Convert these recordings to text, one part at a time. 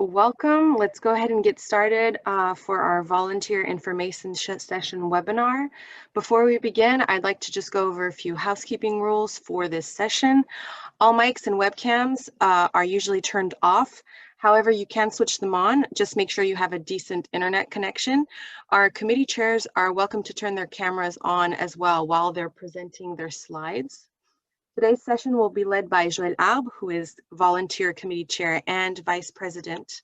welcome. Let's go ahead and get started for our volunteer information session webinar. Before we begin, I'd like to just go over a few housekeeping rules for this session. All mics and webcams are usually turned off. However, you can switch them on. Just make sure you have a decent internet connection. Our committee chairs are welcome to turn their cameras on as well while they're presenting their slides. Today's session will be led by Joelle, who is Volunteer Committee Chair and Vice President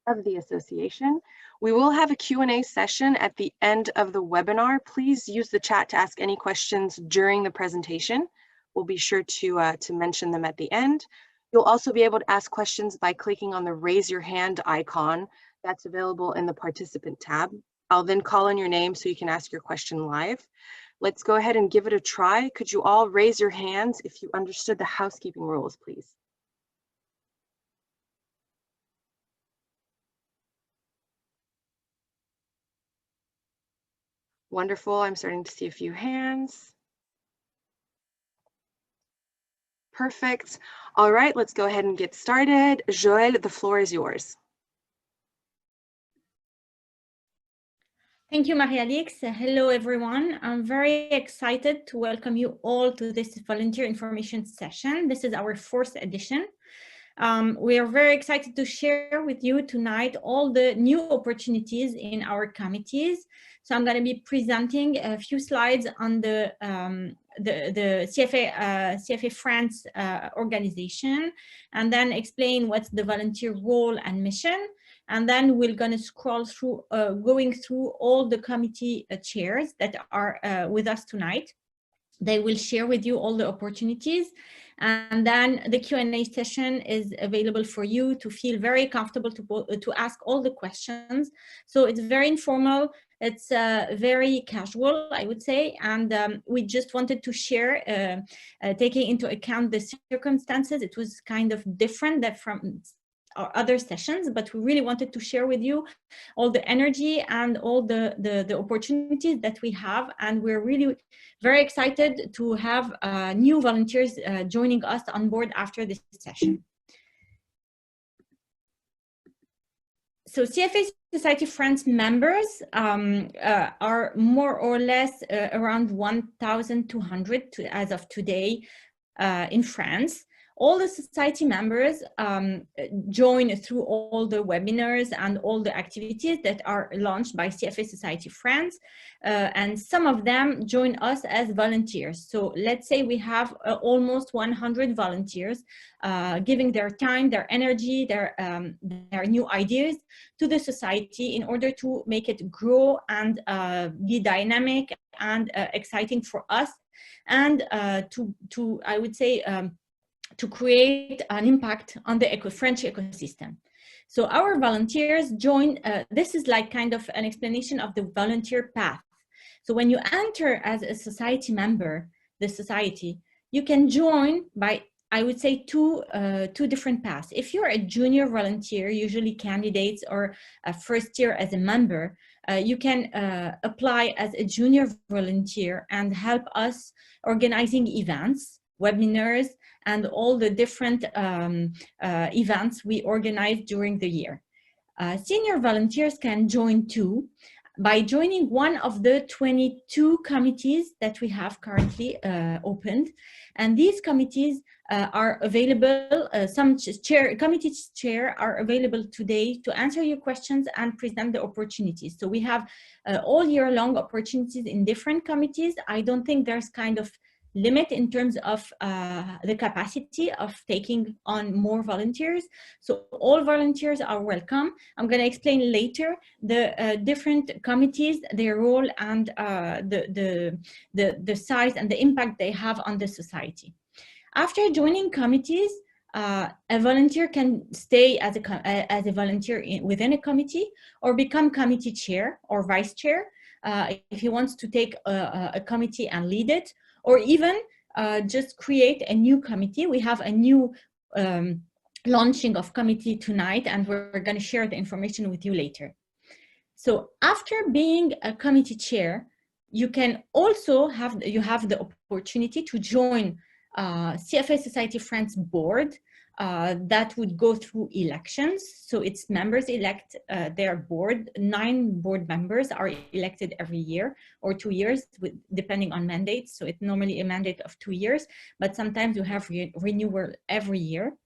of the Association. We will have a Q&A session at the end of the webinar. Please use the chat to ask any questions during the presentation. We'll be sure to mention them at the end. You'll also be able to ask questions by clicking on the raise your hand icon that's available in the participant tab. I'll then call on your name so you can ask your question live. Let's go ahead and give it a try. Could you all raise your hands if you understood the housekeeping rules, please? Wonderful, I'm starting to see a few hands. Perfect. All right, let's go ahead and get started. Joelle, the floor is yours. Thank you, Marie-Alix. Hello, everyone. I'm very excited to welcome you all to this volunteer information session. This is our 4th edition. We are very excited to share with you tonight all the new opportunities in our committees. So I'm going to be presenting a few slides on the CFA France organization, and then explain what's the volunteer role and mission. And then we're going to scroll through, going through all the committee chairs that are with us tonight. They will share with you all the opportunities. And then the Q&A session is available for you to feel very comfortable to ask all the questions. So it's very informal. It's very casual, I would say. And we just wanted to share, taking into account the circumstances. It was kind of different from our other sessions, but we really wanted to share with you all the energy and all the opportunities that we have. And we're really very excited to have new volunteers joining us on board after this session. So CFA Society France members are more or less around 1,200 as of today in France. All the society members join through all the webinars and all the activities that are launched by CFA Society France, and some of them join us as volunteers. So let's say we have almost 100 volunteers giving their time, their energy, their new ideas to the society in order to make it grow and be dynamic and exciting for us, and to I would say, to create an impact on the French ecosystem. So our volunteers join, this is like kind of an explanation of the volunteer path. So when you enter as a society member, the society, you can join by, I would say, two different paths. If you're a junior volunteer, usually candidates or a first year as a member, you can apply as a junior volunteer and help us organizing events, webinars, and all the different events we organize during the year. Senior volunteers can join too by joining one of the 22 committees that we have currently opened. And these committees are available, some committee chair are available today to answer your questions and present the opportunities. So we have all year long opportunities in different committees. I don't think there's kind of limit in terms of the capacity of taking on more volunteers. So all volunteers are welcome. I'm going to explain later the different committees, their role, and the size and the impact they have on the society. After joining committees, a volunteer can stay as a volunteer within a committee or become committee chair or vice chair if he wants to take a committee and lead it, or even just create a new committee. We have a new launching of committee tonight, and we're going to share the information with you later. So after being a committee chair, you can also have the opportunity to join CFA Society France board that would go through elections. So its members elect their board. 9 board members are elected every year or 2 years, depending on mandates. So it's normally a mandate of 2 years, but sometimes you have renewal every year.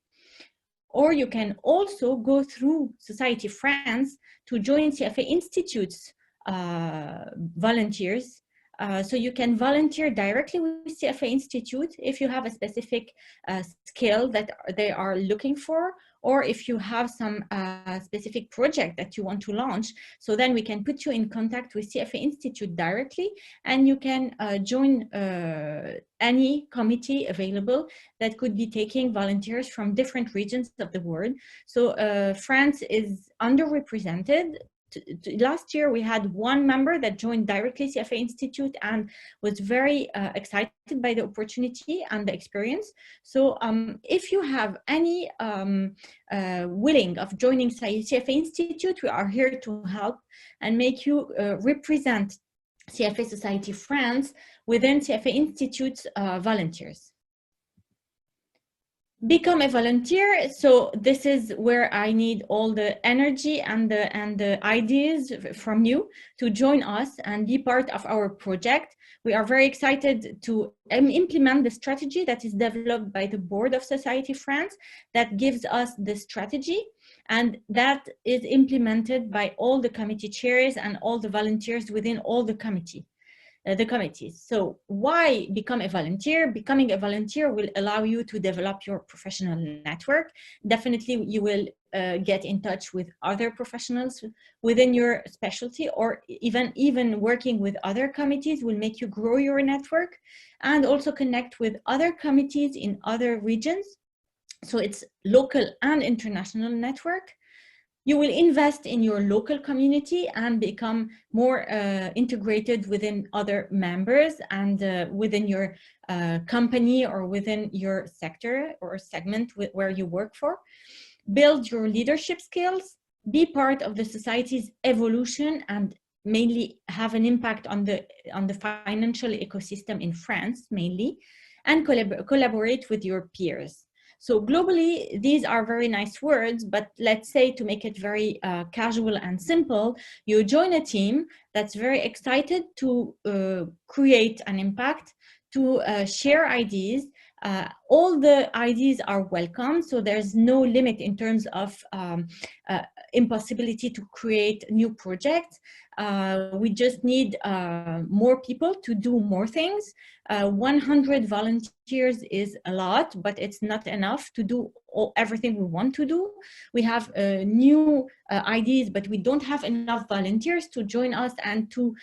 Or you can also go through Society France to join CFA Institute's volunteers. So you can volunteer directly with CFA Institute if you have a specific skill that they are looking for, or if you have some specific project that you want to launch. So then we can put you in contact with CFA Institute directly, and you can join any committee available that could be taking volunteers from different regions of the world. So France is underrepresented. Last year, we had 1 member that joined directly CFA Institute and was very excited by the opportunity and the experience. So if you have any willing of joining CFA Institute, we are here to help and make you represent CFA Society France within CFA Institute's volunteers. Become a volunteer. So this is where I need all the energy and the ideas from you to join us and be part of our project. We are very excited to implement the strategy that is developed by the Board of Society France that gives us the strategy, and that is implemented by all the committee chairs and all the volunteers within all the committees. So why become a volunteer? Becoming a volunteer will allow you to develop your professional network. Definitely you will get in touch with other professionals within your specialty, or even working with other committees will make you grow your network, and also connect with other committees in other regions. So it's local and international network. You will invest in your local community and become more integrated within other members and within your company or within your sector or segment where you work for. Build your leadership skills, be part of the society's evolution, and mainly have an impact on the financial ecosystem in France mainly, and collaborate with your peers. So globally, these are very nice words, but let's say, to make it very casual and simple, you join a team that's very excited to create an impact, to share ideas. All the ideas are welcome, so there's no limit in terms of impossibility to create new projects. We just need more people to do more things. 100 volunteers is a lot, but it's not enough to do everything we want to do. We have new ideas, but we don't have enough volunteers to join us and to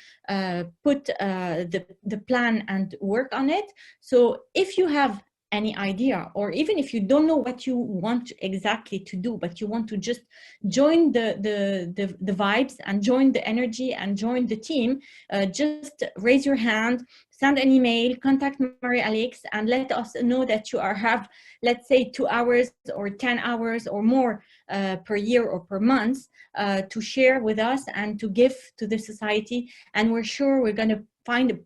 put the plan and work on it. So if you have any idea, or even if you don't know what you want exactly to do, but you want to just join the vibes and join the energy and join the team, just raise your hand, send an email, contact Marie-Alex, and let us know that you have, let's say, 2 hours or 10 hours or more per year or per month to share with us and to give to the society. And we're sure we're going to find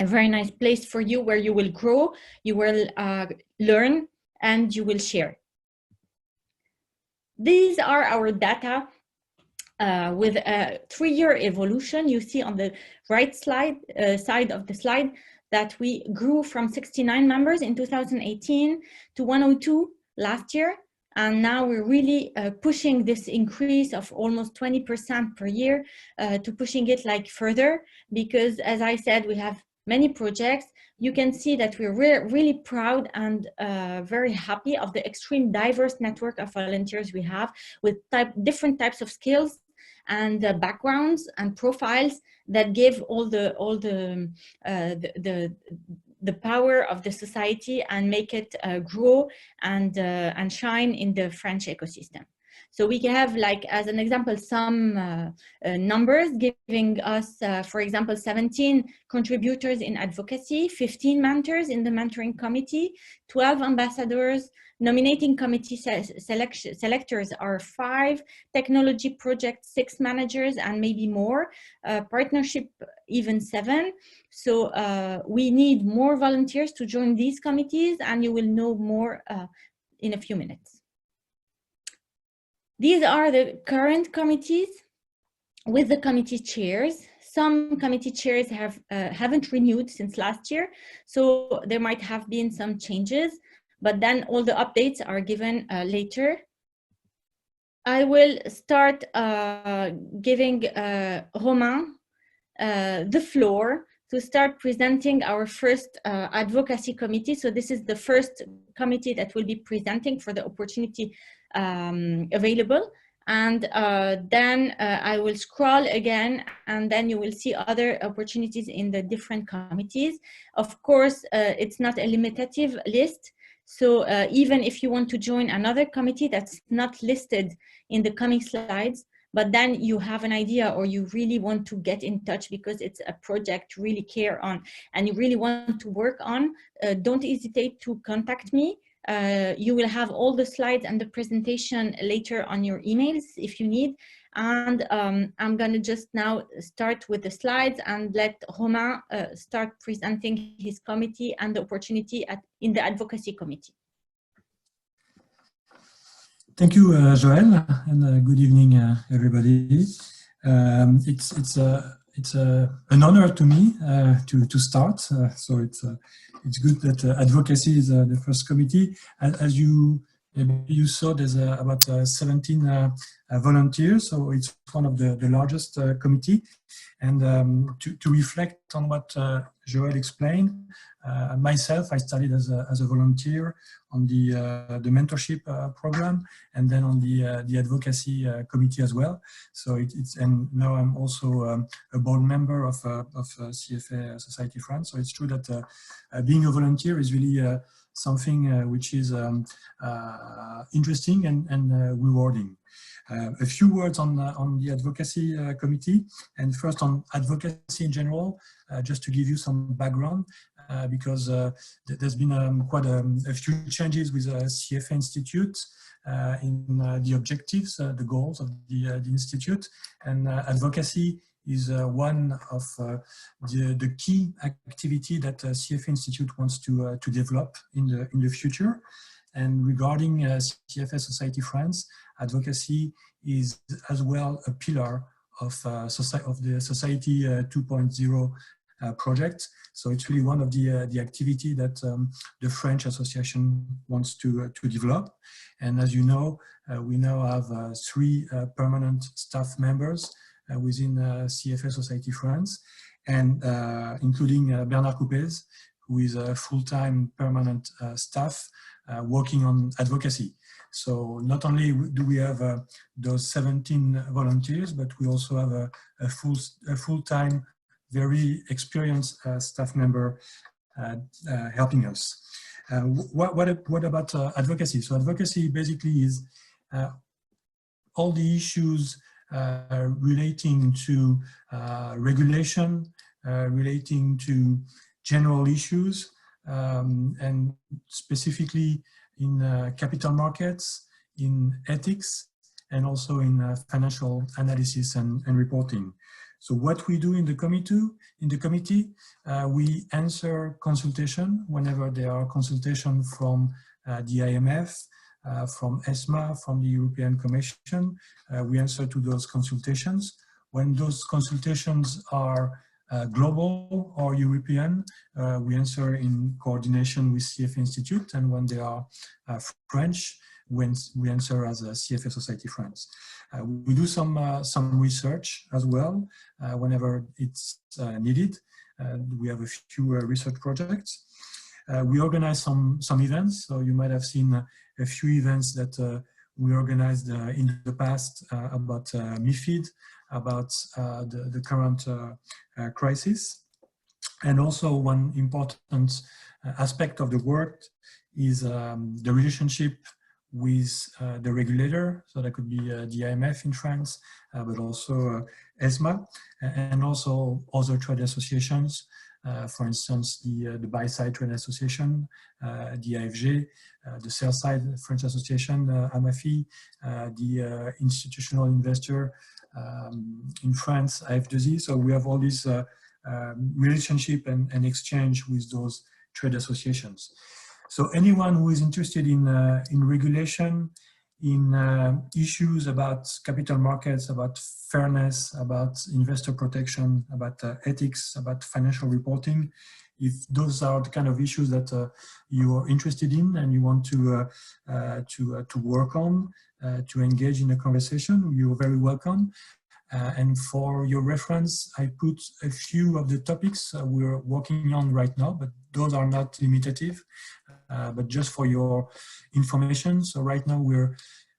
a very nice place for you where you will grow, you will learn, and you will share. These are our data with a 3-year evolution. You see on the right side of the slide that we grew from 69 members in 2018 to 102 last year. And now we're really pushing this increase of almost 20% per year to pushing it like further, because as I said, we have many projects. You can see that we're really proud and very happy of the extreme diverse network of volunteers we have, with different types of skills and backgrounds and profiles that give all the power of the society and make it grow and shine in the French ecosystem. So we have, like, as an example, some numbers giving us, for example, 17 contributors in advocacy, 15 mentors in the mentoring committee, 12 ambassadors, nominating committee selectors are 5, technology project 6 managers and maybe more, partnership even 7. So we need more volunteers to join these committees, and you will know more in a few minutes. These are the current committees with the committee chairs. Some committee chairs haven't renewed since last year, so there might have been some changes, but then all the updates are given later. I will start giving Romain the floor to start presenting our first advocacy committee. So this is the first committee that will be presenting for the opportunity available. And then I will scroll again, and then you will see other opportunities in the different committees. Of course, it's not a limitative list. So even if you want to join another committee that's not listed in the coming slides, but then you have an idea or you really want to get in touch because it's a project you really care on and you really want to work on, don't hesitate to contact me. You will have all the slides and the presentation later on your emails if you need. And I'm going to just now start with the slides and let Romain start presenting his committee and the opportunity in the advocacy committee. Thank you, Joelle, and good evening, everybody. It's an honor to me to start. So it's good that advocacy is the first committee. As you saw, there's about 17 volunteers, so it's one of the largest committee. And to reflect on what Joelle explained, myself, I started as a volunteer on the mentorship program, and then on the advocacy committee as well. So and now I'm also a board member of CFA Society France. So it's true that being a volunteer is really something which is interesting and rewarding. A few words on the advocacy committee, and first on advocacy in general, just to give you some background, because there's been quite a few changes with CFA Institute in the objectives, the goals of the Institute, and advocacy is one of the key activity that CFA Institute wants to develop in the future. And regarding CFA Society France, advocacy is as well a pillar of the Society 2.0 project. So it's really one of the activity that the French Association wants to develop. And as you know, we now have 3 permanent staff members within CFA Society France, and including Bernard Coupez, who is a full-time permanent staff working on advocacy. So not only do we have those 17 volunteers, but we also have a full-time, very experienced staff member helping us. What about advocacy? So advocacy basically is all the issues relating to regulation, relating to general issues, and specifically in capital markets, in ethics, and also in financial analysis and reporting. So what we do in the committee, we answer consultation whenever there are consultations from the IMF, from ESMA, from the European Commission. We answer to those consultations. When those consultations are global or European, we answer in coordination with CFA Institute, and when they are French, we answer as a CFA Society France. We do some research as well whenever it's needed. We have a few research projects. We organize some events, so you might have seen a few events that we organized in the past about MiFID, about the current crisis. And also one important aspect of the work is the relationship with the regulator. So that could be the IMF in France, but also ESMA, and also other trade associations. For instance, the buy-side trade association, the IFG, the sell-side French association, AMAFI, the institutional investor in France, AFDZ. So we have all this relationship and exchange with those trade associations. So anyone who is interested in regulation, in issues about capital markets, about fairness, about investor protection, about ethics, about financial reporting. If those are the kind of issues that you are interested in and you want to work on, to engage in a conversation, you're very welcome. And for your reference, I put a few of the topics we're working on right now, but those are not limitative, but just for your information. So right now we're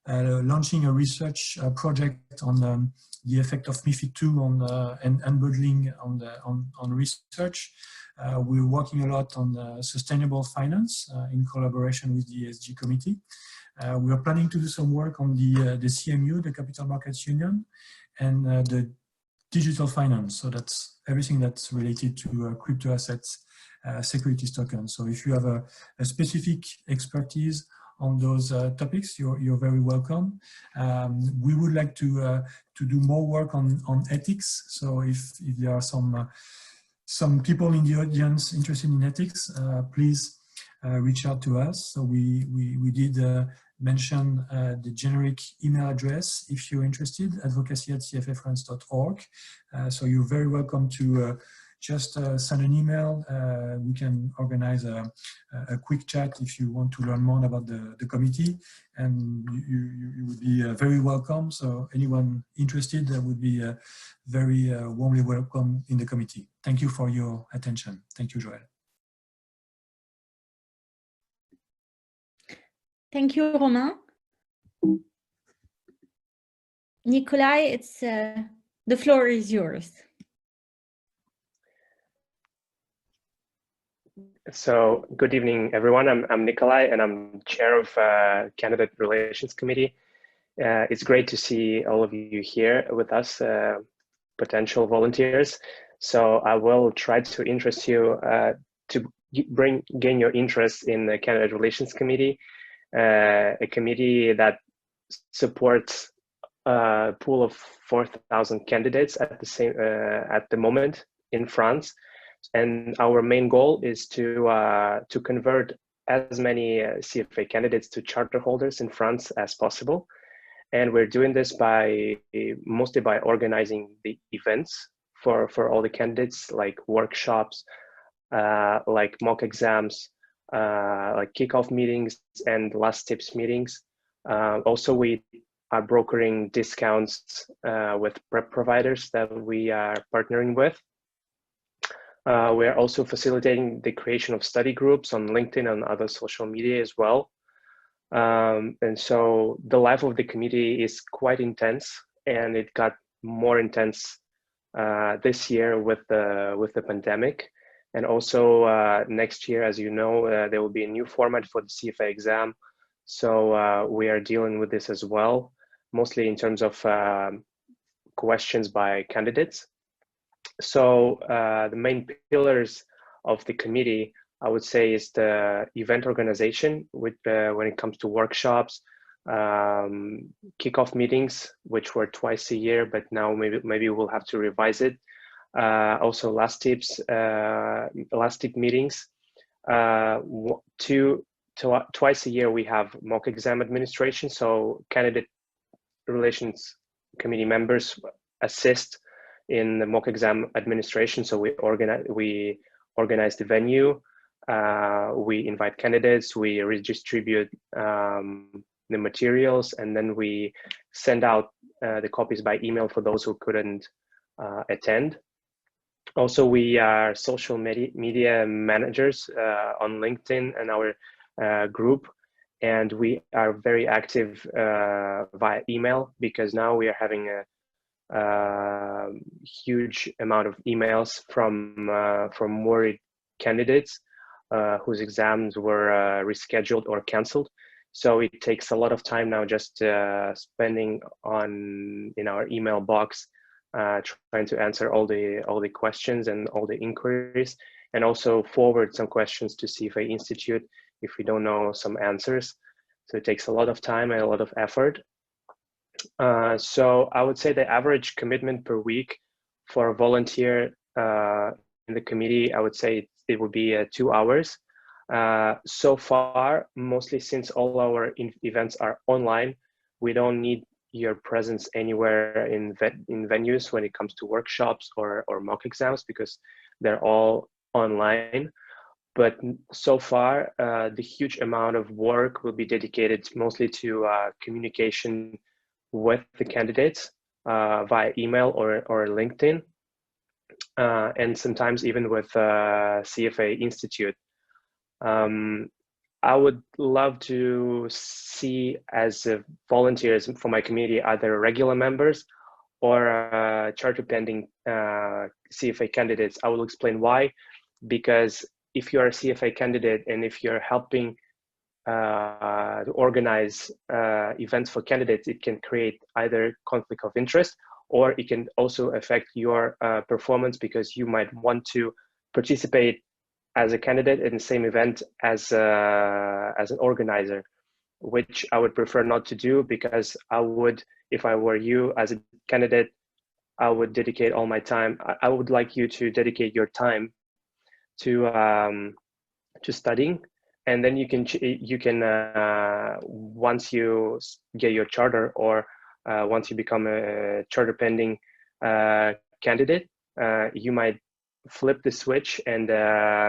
launching a research project on the effect of MiFID II on and unbundling on research. We're working a lot on sustainable finance in collaboration with the ESG committee. We are planning to do some work on the CMU, the Capital Markets Union, and the digital finance. So that's everything that's related to crypto assets, securities tokens. So if you have a specific expertise on those topics, you're very welcome. We would like to do more work on ethics. So if there are some people in the audience interested in ethics, please reach out to us. So we did mention the generic email address if you're interested, advocacy@cfafrance.org. So you're very welcome to just send an email. We can organize a quick chat if you want to learn more about the committee, and you would be very welcome. So anyone interested would be very warmly welcome in the committee. Thank you for your attention. Thank you, Joelle. Thank you, Romain. Nikolai, it's the floor is yours. So good evening, everyone. I'm Nikolai, and I'm chair of Candidate Relations Committee. It's great to see all of you here with us, potential volunteers. So I will try to interest you to gain your interest in the Candidate Relations Committee, a committee that supports a pool of 4,000 candidates at the moment in France. And our main goal is to convert as many CFA candidates to charter holders in France as possible. And we're doing this mostly by organizing the events for all the candidates, like workshops, like mock exams, like kickoff meetings and last tips meetings. Also, we are brokering discounts with prep providers that we are partnering with. We are also facilitating the creation of study groups on LinkedIn and other social media as well. And so the life of the committee is quite intense, and it got more intense this year with the pandemic. And also next year, as you know, there will be a new format for the CFA exam. So we are dealing with this as well, mostly in terms of questions by candidates. So the main pillars of the committee, I would say, is the event organization when it comes to workshops, kickoff meetings, which were twice a year, but now maybe we'll have to revise it. Also last tip meetings. Twice a year we have mock exam administration. So candidate relations committee members assist in the mock exam administration. So we organize the venue, we invite candidates, we redistribute the materials, and then we send out the copies by email for those who couldn't attend. Also, we are social media managers on LinkedIn and our group, and we are very active via email, because now we are having a huge amount of emails from worried candidates whose exams were rescheduled or canceled. So it takes a lot of time now just spending in our email box, trying to answer all the questions and all the inquiries, and also forward some questions to CFA Institute if we don't know some answers. So it takes a lot of time and a lot of effort. So I would say the average commitment per week for a volunteer in the committee, I would say it would be 2 hours. So far, mostly since all our events are online, We don't need your presence anywhere in venues when it comes to workshops or mock exams, because they're all online. But so far, the huge amount of work will be dedicated mostly to communication with the candidates via email or LinkedIn, and sometimes even with CFA Institute. I would love to see as volunteers for my community either regular members or charter pending CFA candidates. I will explain why. Because if you're a CFA candidate and if you're helping to organize events for candidates, it can create either conflict of interest, or it can also affect your performance, because you might want to participate as a candidate in the same event as an organizer, which I would prefer not to do, because I would, if I were you as a candidate, I would dedicate all my time. I would like you to dedicate your time to studying, and then you can once you get your charter, or once you become a charter pending candidate, you might flip the switch and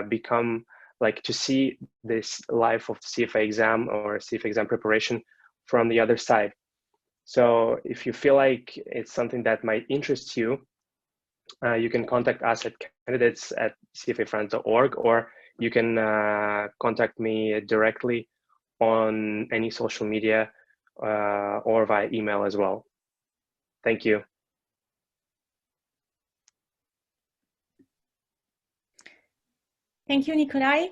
become like to see this life of CFA exam or CFA exam preparation from the other side. So if you feel like it's something that might interest you, you can contact us at candidates@cfafrance.org, or you can contact me directly on any social media or via email as well. Thank you. Thank you, Nikolai.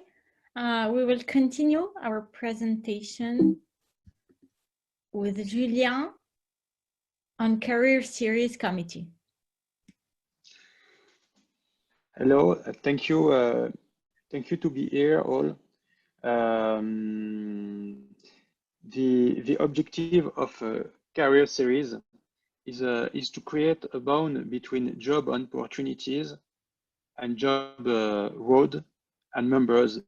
We will continue our presentation with Julien on Career Series Committee. Hello, thank you to be here all. The objective of Career Series is to create a bond between job opportunities and job road and members.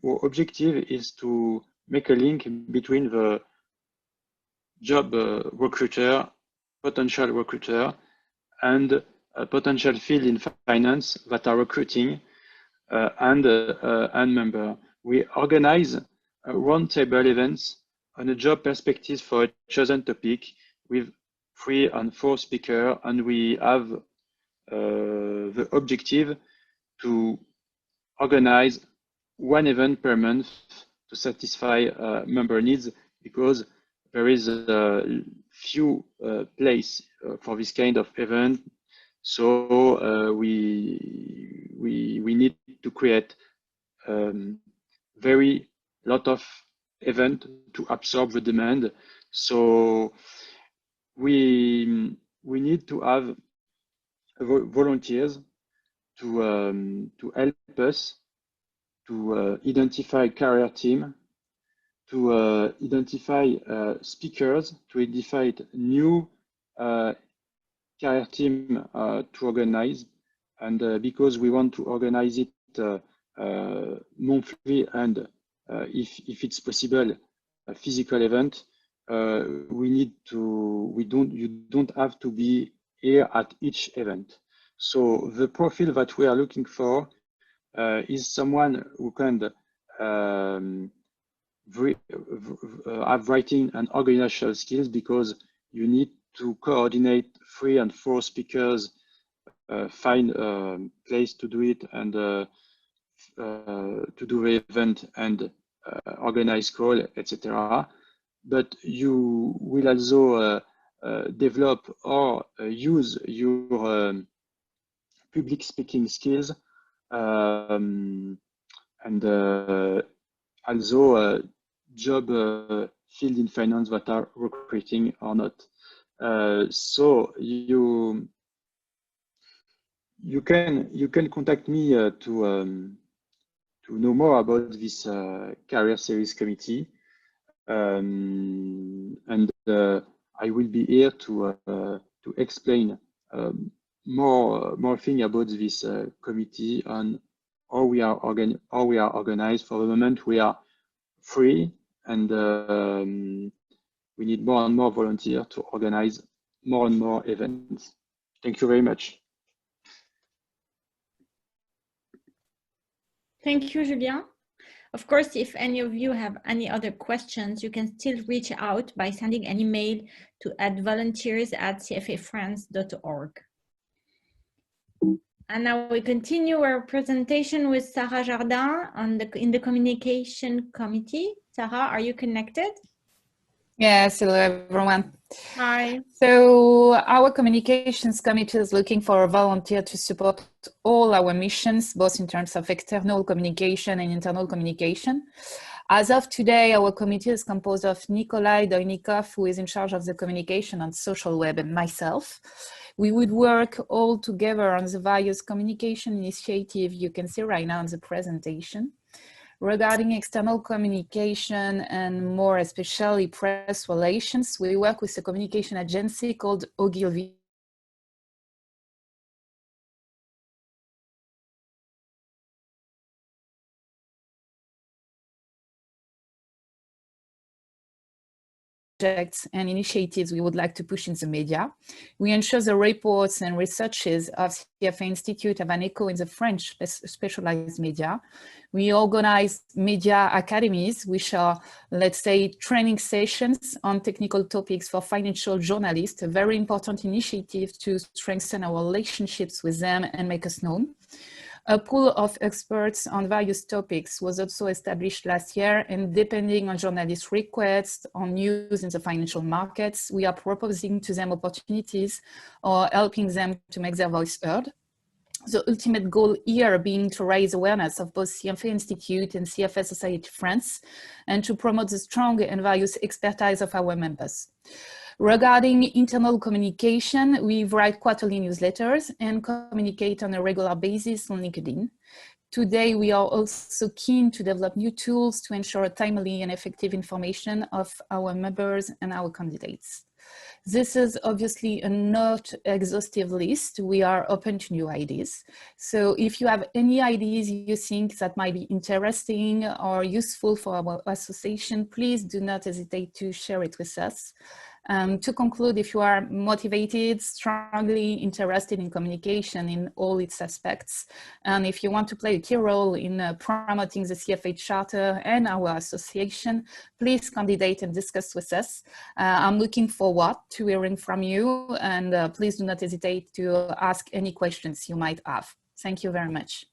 Our objective is to make a link between the job recruiter, potential recruiter, and a potential field in finance that are recruiting and member. We organize roundtable events on a job perspective for a chosen topic with 3 and 4 speakers, and we have the objective to organize 1 event per month to satisfy member needs, because there is a few place for this kind of event. So we need to create very lot of event to absorb the demand. So we need to have volunteers to help us to identify career team, to identify speakers, to identify new career team to organize, and because we want to organize it monthly, and if it's possible, a physical event, you don't have to be here at each event. So the profile that we are looking for is someone who can have writing and organizational skills, because you need to coordinate 3 and 4 speakers, find a place to do it, and to do the event, and organize call, etc. But you will also develop or use your public speaking skills, and also job field in finance that are recruiting or not. So you can contact me to know more about this Career Series Committee, and I will be here to explain more thing about this committee and how we are organized. For the moment, we are free, and we need more and more volunteers to organize more and more events. Thank you very much. Thank you, Julien. Of course, if any of you have any other questions, you can still reach out by sending an email to volunteers@cfafrance.org. And now we continue our presentation with Sarah Jardin in the Communication Committee. Sarah, are you connected? Yes, hello everyone. Hi. So our communications committee is looking for a volunteer to support all our missions, both in terms of external communication and internal communication. As of today, our committee is composed of Nikolai, Doinikov, who is in charge of the communication on social web, and myself. We would work all together on the various communication initiatives you can see right now in the presentation. Regarding external communication and more especially press relations, we work with a communication agency called Ogilvy. Projects and initiatives we would like to push in the media. We ensure the reports and researches of CFA Institute have an echo in the French specialized media. We organize media academies, which are, let's say, training sessions on technical topics for financial journalists, a very important initiative to strengthen our relationships with them and make us known. A pool of experts on various topics was also established last year, and depending on journalists' requests on news in the financial markets, we are proposing to them opportunities or helping them to make their voice heard. The ultimate goal here being to raise awareness of both CFA Institute and CFA Society France, and to promote the strong and various expertise of our members. Regarding internal communication, we write quarterly newsletters and communicate on a regular basis on LinkedIn. Today, we are also keen to develop new tools to ensure timely and effective information of our members and our candidates. This is obviously a not exhaustive list. We are open to new ideas. So if you have any ideas you think that might be interesting or useful for our association, please do not hesitate to share it with us. To conclude, if you are motivated, strongly interested in communication in all its aspects, and if you want to play a key role in promoting the CFA Charter and our association, please candidate and discuss with us. I'm looking forward to hearing from you, and please do not hesitate to ask any questions you might have. Thank you very much.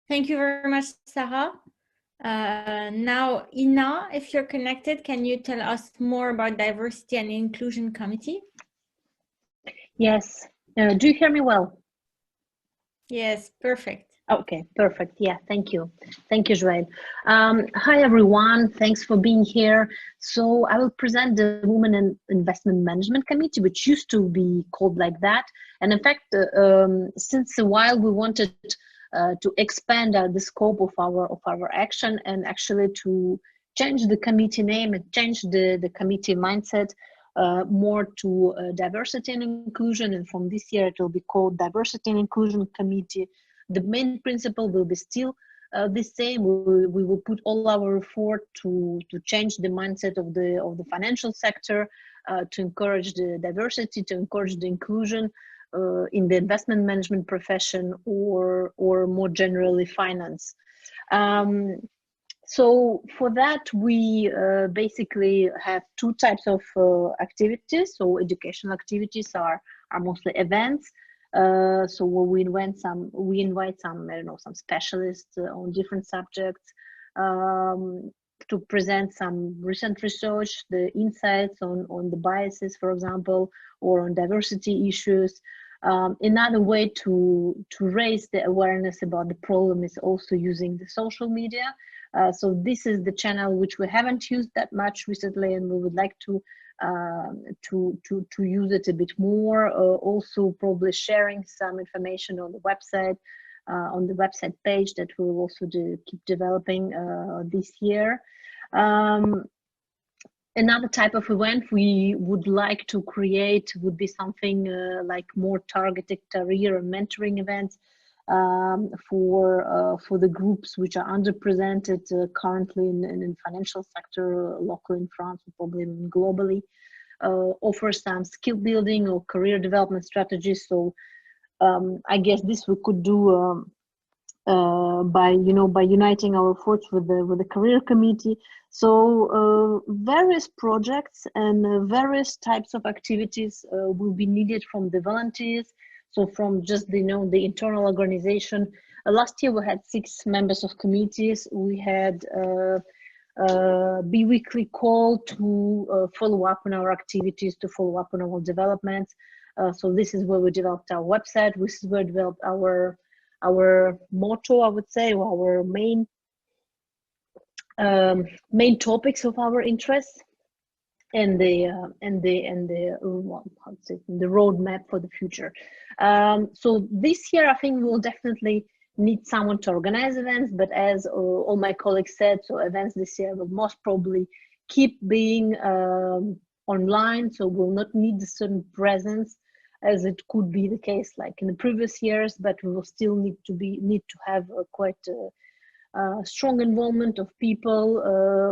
Thank you very much, Sarah. Now, Ina, if you're connected, can you tell us more about Diversity and Inclusion Committee? Yes. Do you hear me well? Yes, perfect. Okay, perfect. Yeah, thank you. Thank you, Joelle. Hi, everyone. Thanks for being here. So I will present the Women in Investment Management Committee, which used to be called like that. And in fact, since a while, we wanted to expand the scope of our action and actually to change the committee name and change the committee mindset more to diversity and inclusion. And from this year, it will be called Diversity and Inclusion Committee. The main principle will be still the same. We will put all our effort to change the mindset of the financial sector, to encourage the diversity, to encourage the inclusion in the investment management profession, or more generally finance. So for that, we basically have two types of activities. So educational activities are mostly events. So we invite some I don't know, some specialists on different subjects to present some recent research, the insights on the biases, for example, or on diversity issues. Another way to raise the awareness about the problem is also using the social media. So this is the channel which we haven't used that much recently, and we would like to use it a bit more. Also, probably sharing some information on the website page that we will also keep developing this year. Another type of event we would like to create would be something like more targeted career and mentoring events. for the groups which are underrepresented currently in financial sector, local in France, probably even globally. Offer some skill building or career development strategies. So I guess this we could do by uniting our efforts with the career committee. So various projects and various types of activities will be needed from the volunteers. So from just the internal organization. Last year we had 6 members of committees. We had bi-weekly call to follow up on our activities, to follow up on our developments. So this is where we developed our website. This is where we developed our motto, I would say, or our main topics of our interests, and the roadmap for the future. So this year, I think we will definitely need someone to organize events, but as all my colleagues said, so events this year will most probably keep being online, so we'll not need a certain presence as it could be the case like in the previous years, but we will still need to have quite strong involvement of people.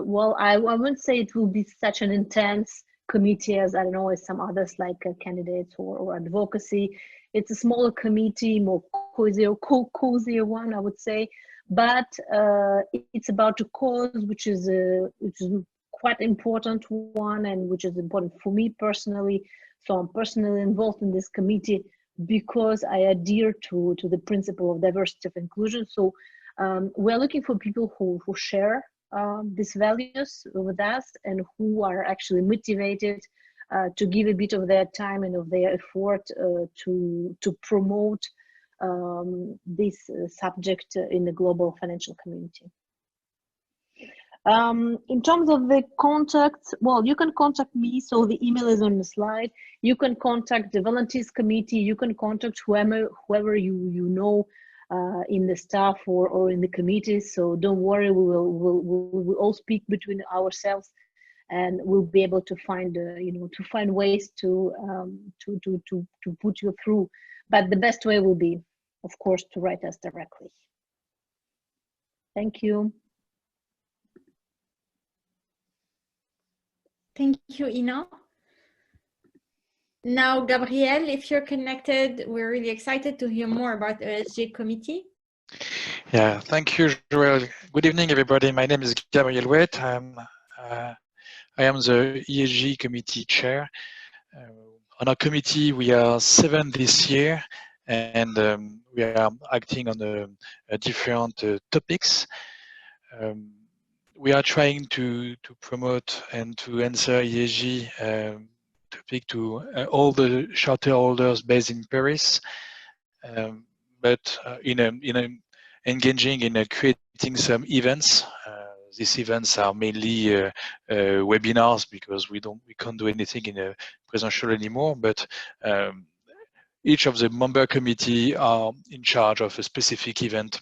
Well, I wouldn't say it will be such an intense committee as, I don't know, as some others like candidates or advocacy. It's a smaller committee, more cozier one, I would say. But it's about a cause which is quite important one, and which is important for me personally. So I'm personally involved in this committee because I adhere to the principle of diversity of inclusion. So we're looking for people who share these values with us and who are actually motivated to give a bit of their time and of their effort to promote this subject in the global financial community. In terms of the contacts, well, you can contact me, so the email is on the slide. You can contact the volunteers committee, you can contact whoever you know in the staff or in the committees. So don't worry, we'll all speak between ourselves, and we'll be able to find to find ways to put you through. But the best way will be, of course, to write us directly. Thank you. Thank you, Ina. Now, Gabriel, if you're connected, we're really excited to hear more about the ESG committee. Yeah, thank you, Joelle. Good evening, everybody. My name is Gabriel Houette. I am the ESG committee chair. On our committee, we are 7 this year, and we are acting on different topics. We are trying to promote and to answer ESG topic to all the shareholders based in Paris, but engaging in creating some events. These events are mainly webinars because we can't do anything in a presential anymore. But each of the member committee are in charge of a specific event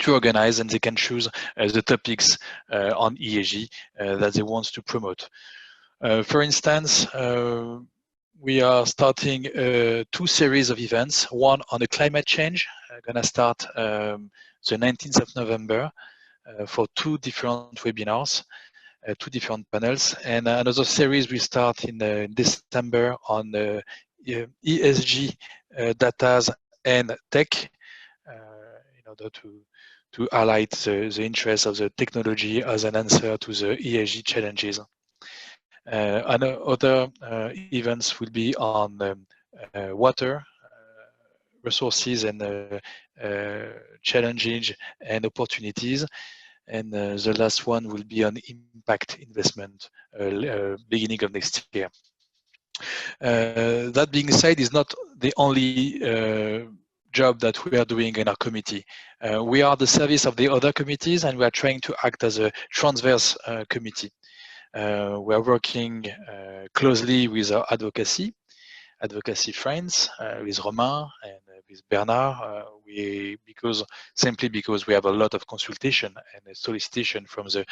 to organize, and they can choose the topics on ESG that they want to promote. For instance, we are starting 2 series of events, one on the climate change, gonna start the 19th of November for 2 different webinars, 2 different panels, and another series we start in December on ESG data and tech, in order to highlight the interest of the technology as an answer to the ESG challenges. And other events will be on water resources and challenges and opportunities. And the last one will be on impact investment, beginning of next year. That being said, is not the only job that we are doing in our committee. We are the service of the other committees, and we are trying to act as a transverse committee. We are working closely with our Advocacy France, with Romain and with Ménard, simply because we have a lot of consultation and solicitation from the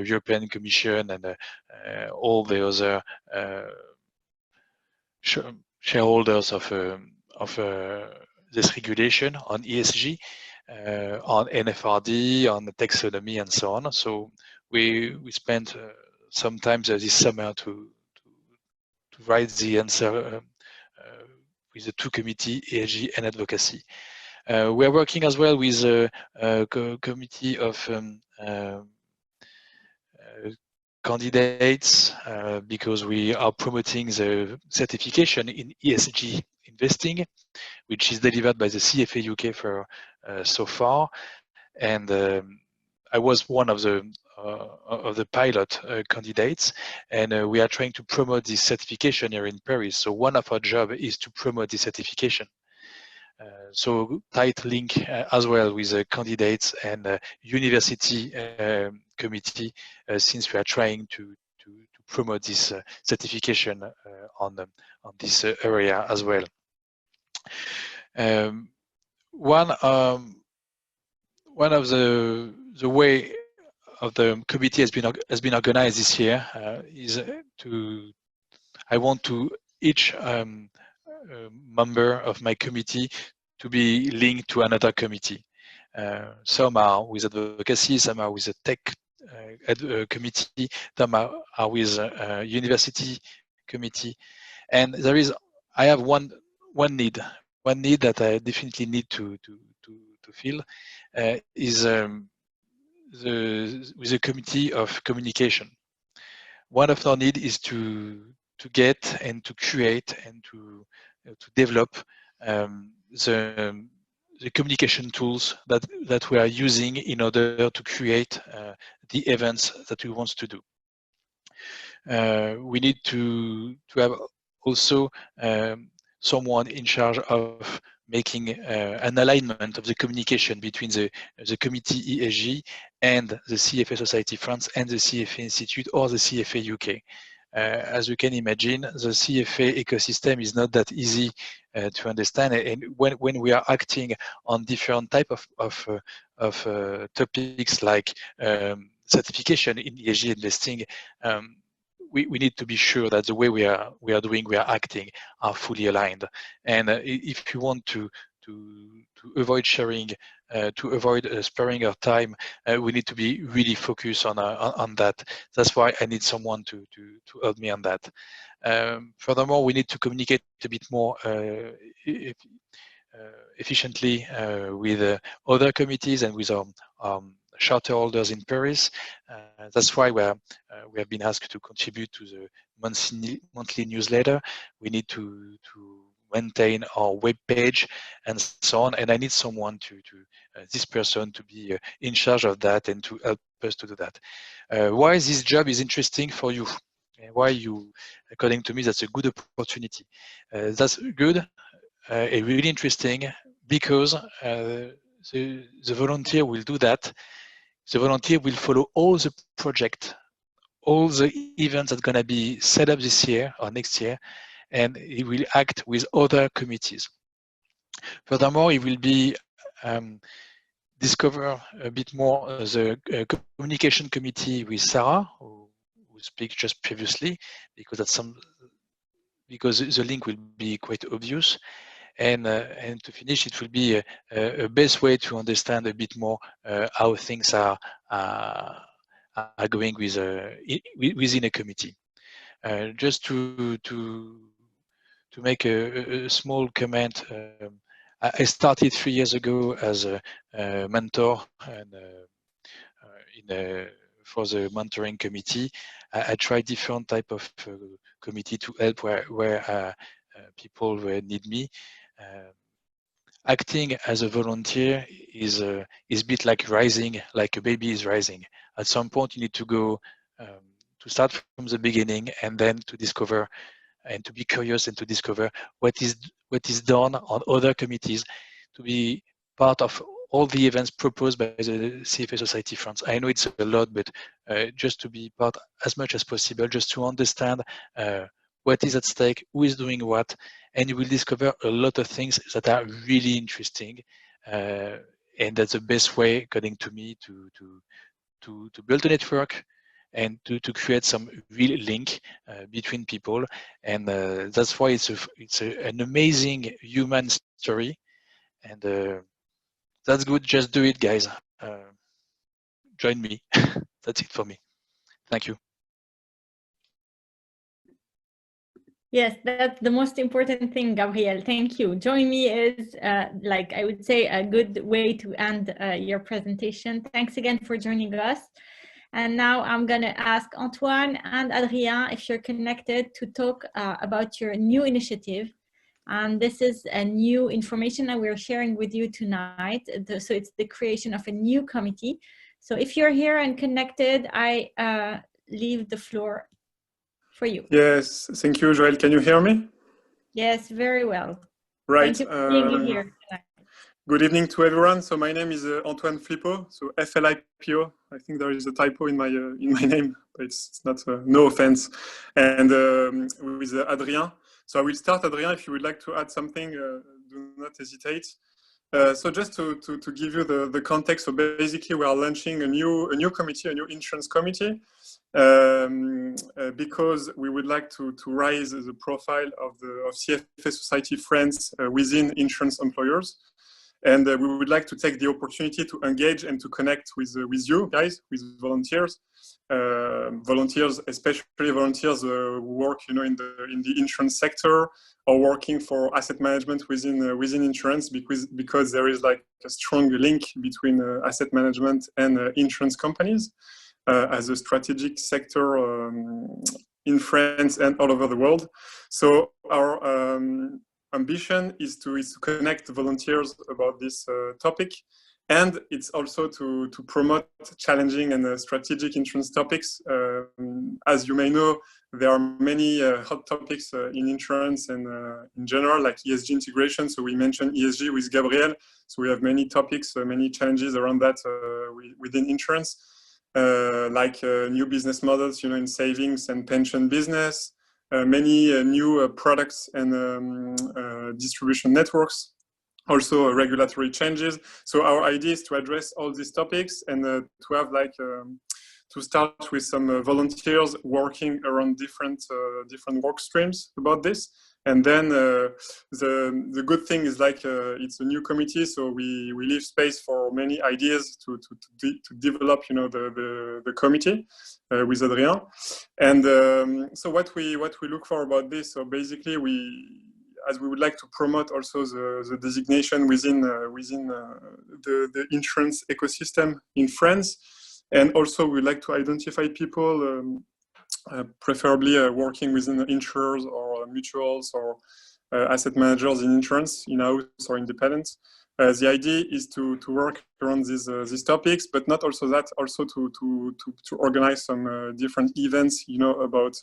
European Commission and all the other shareholders of the this regulation on ESG, on NFRD, on the taxonomy, and so on. So we spent sometimes this summer to write the answer with the two committees, ESG and Advocacy. We are working as well with a committee of candidates because we are promoting the certification in ESG investing, which is delivered by the CFA UK for so far, and I was one of the pilot candidates, and we are trying to promote this certification here in Paris. So one of our job is to promote the certification. So tight link as well with the candidates and university committee, since we are trying to promote this certification on this area as well. One of the way of the committee has been organized this year is I want to each member of my committee to be linked to another committee. Some are with Advocacy, some are with the Tech committee, some are with University committee, and I have one need that I definitely need to fill is with the committee of communication. One of our need is to get and to create and to develop the communication tools that we are using in order to create the events that we want to do. We need to have also someone in charge of making an alignment of the communication between the committee ESG and the CFA Society France and the CFA Institute or the CFA UK. As you can imagine, the CFA ecosystem is not that easy to understand, and when we are acting on different type of topics like certification in ESG investing, we need to be sure that the way we are acting are fully aligned. And if you want to avoid sharing, to avoid sparing our time, we need to be really focused on that. That's why I need someone to help me on that. Furthermore, we need to communicate a bit more efficiently with other committees and with our shareholders in Paris. That's why we have been asked to contribute to the monthly newsletter. We need to maintain our web page and so on, and I need someone this person to be in charge of that and to help us to do that. Why this job is interesting for you? Why according to me, that's a good opportunity. That's good, really interesting, because the volunteer will do that. The volunteer will follow all the project, all the events that are going to be set up this year or next year, and he will act with other committees. Furthermore, he will be discover a bit more the communication committee with Sarah, who speak just previously, because the link will be quite obvious. And to finish, it will be a best way to understand a bit more how things are going within a committee. Just to make a small comment, I started 3 years ago as a mentor and for the mentoring committee. I tried different type of committee to help where people need me. Acting as a volunteer is a bit like rising, like a baby is rising. At some point, you need to go to start from the beginning, and then to discover and to be curious and to discover what is done on other committees, to be part of all the events proposed by the CFA Society France. I know it's a lot, but just to be part as much as possible, just to understand what is at stake, who is doing what, and you will discover a lot of things that are really interesting. And that's the best way, according to me, to build a network and to create some real link between people. And that's why it's an amazing human story. And that's good. Just do it, guys. Join me. That's it for me. Thank you. Yes, that's the most important thing, Gabriel. Thank you. Join me is, like I would say, a good way to end your presentation. Thanks again for joining us. And now I'm going to ask Antoine and Adrien, if you're connected, to talk about your new initiative. And this is a new information that we're sharing with you tonight. So it's the creation of a new committee. So if you're here and connected, I leave the floor for you. Yes, thank you, Joelle. Can you hear me? Yes, very well. Right. Thank you for being here tonight. Good evening to everyone. So my name is Antoine Filipo. So Filipo. I think there is a typo in my name, but it's not. No offense. And with Adrien. So I will start, Adrien. If you would like to add something, do not hesitate. So just to give you the context. So basically, we are launching a new committee, a new insurance committee. Because we would like to raise the profile of CFA Society France within insurance employers. And we would like to take the opportunity to engage and to connect with you guys, with volunteers, especially volunteers who work, in the insurance sector or working for asset management within insurance, because there is like a strong link between asset management and insurance companies as a strategic sector in France and all over the world. So our ambition is to connect volunteers about this topic, and it's also to promote challenging and strategic insurance topics. As you may know, there are many hot topics in insurance and in general, like ESG integration. So we mentioned ESG with Gabriel. So we have many topics, many challenges around that within insurance, like new business models, in savings and pension business. Many new products and distribution networks, also regulatory changes. So our idea is to address all these topics and to have to start with some volunteers working around different work streams about this. And then the good thing is it's a new committee, so we leave space for many ideas to develop, the committee with Adrien. And so what we look for about this, so basically as we would like to promote also the designation within the insurance ecosystem in France, and also we like to identify people. Preferably working within insurers or mutuals or asset managers in insurance, in-house or independent. The idea is to work around these topics, but not also that, also to organize some different events, about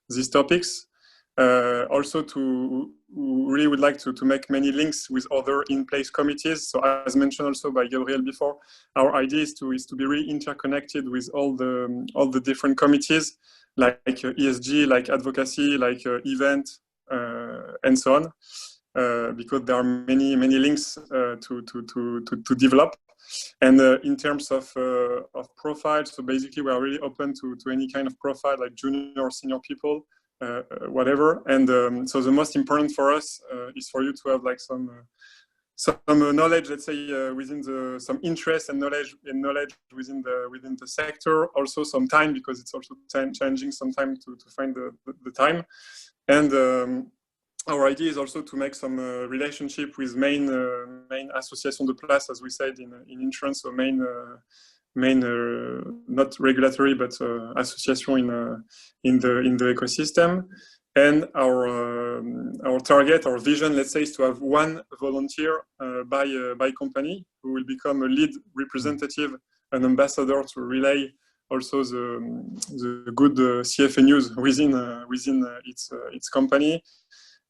these topics. Also really would like to make many links with other in-place committees. So as mentioned also by Gabriel before, our idea is to be really interconnected with all the different committees, like ESG, like advocacy, like event, and so on, because there are many links to develop. And in terms of profile, so basically we are really open to any kind of profile, like junior or senior people, whatever. And so the most important for us is for you to have some knowledge, let's say, within some interest and knowledge within the sector. Also some time, because it's also challenging sometimes to find the time. And our idea is also to make some relationship with main association de place, as we said in insurance. So main not regulatory, but association in the ecosystem. And our target, our vision, let's say, is to have one volunteer by company who will become a lead representative, an ambassador to relay also the good CFA news within its company,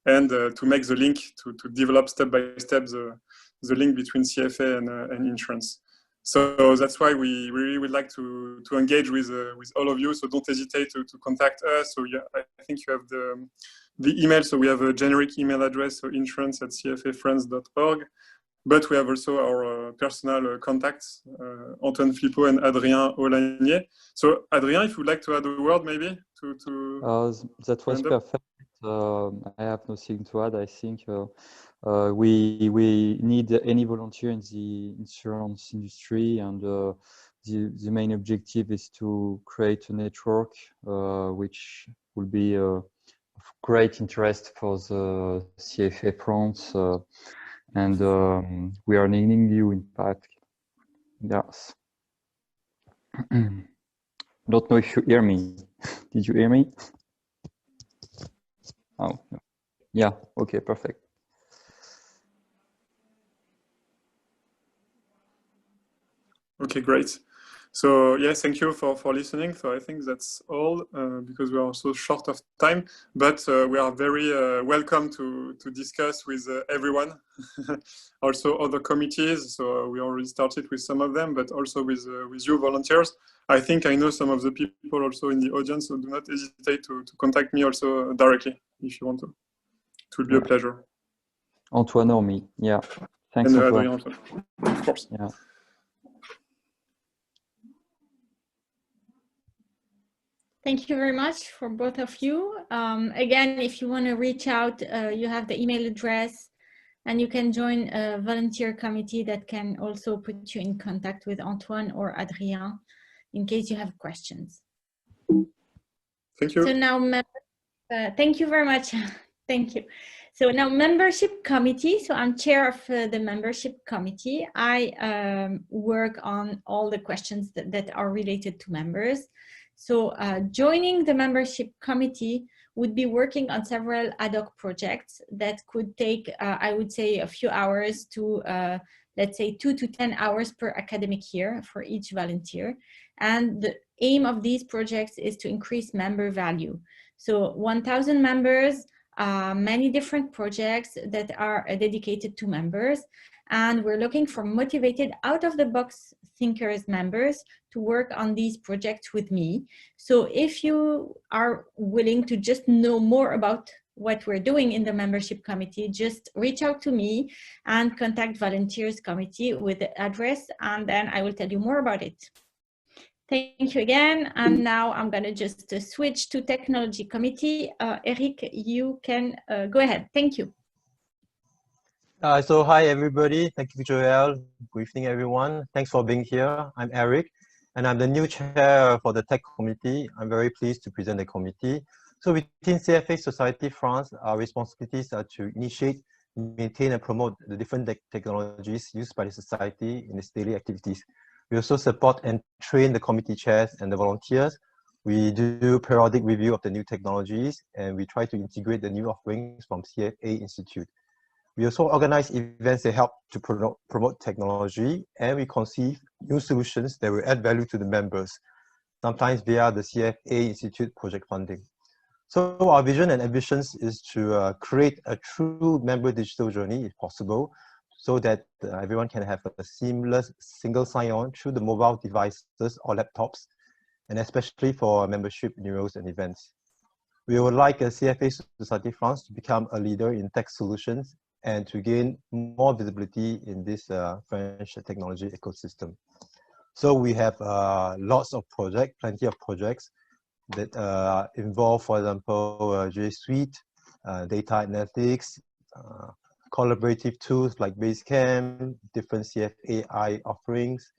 and to make the link to develop step by step the link between CFA and insurance. So that's why we really would like to engage with all of you. So don't hesitate to contact us. So yeah, I think you have the email. So we have a generic email address, so insurance@cfafrance.org. But we have also our personal contacts, Antoine Filipo and Adrien Aulagnier. So Adrien, if you would like to add a word, maybe that was perfect. I have nothing to add. I think we need any volunteer in the insurance industry, and the main objective is to create a network which will be of great interest for the CFA France, and we are needing you, in fact. Yes. Don't know if you hear me. Did you hear me? Oh, no. Yeah, okay, perfect. Okay, great. So yes, thank you for listening. So I think that's all because we are also short of time, but we are very welcome to discuss with everyone, also other committees. So we already started with some of them, but also with you volunteers. I think I know some of the people also in the audience, so do not hesitate to contact me also directly if you want to. It will be a pleasure. Antoine or me, yeah. Thanks, and Antoine. Adrien, of course. Yeah. Thank you very much for both of you. Again, if you want to reach out, you have the email address, and you can join a volunteer committee that can also put you in contact with Antoine or Adrien in case you have questions. Thank you. So now, thank you very much. Thank you. So now membership committee. So I'm chair of the membership committee. I work on all the questions that are related to members. So joining the membership committee would be working on several ad hoc projects that could take, I would say, a few hours to, let's say, 2 to 10 hours per academic year for each volunteer. And the aim of these projects is to increase member value. So 1,000 members, many different projects that are dedicated to members. And we're looking for motivated out-of-the-box thinkers members to work on these projects with me. So if you are willing to just know more about what we're doing in the membership committee, just reach out to me and contact volunteers committee with the address, and then I will tell you more about it. Thank you again. And now I'm going to just switch to technology committee. Eric, you can go ahead. Thank you. So hi everybody, thank you Joelle, good evening everyone, thanks for being here. I'm Eric and I'm the new chair for the tech committee. I'm very pleased to present the committee. So within CFA Society France, our responsibilities are to initiate, maintain and promote the different technologies used by the society in its daily activities. We also support and train the committee chairs and the volunteers. We do periodic review of the new technologies and we try to integrate the new offerings from CFA Institute. We also organize events that help to promote technology, and we conceive new solutions that will add value to the members, sometimes via the CFA Institute project funding. So our vision and ambitions is to create a true member digital journey, if possible, so that everyone can have a seamless single sign-on through the mobile devices or laptops, and especially for membership renewals and events. We would like a CFA Society France to become a leader in tech solutions and to gain more visibility in this French technology ecosystem. So we have lots of projects, plenty of projects that involve, for example, G Suite, data analytics, collaborative tools like Basecamp, different CFA AI offerings,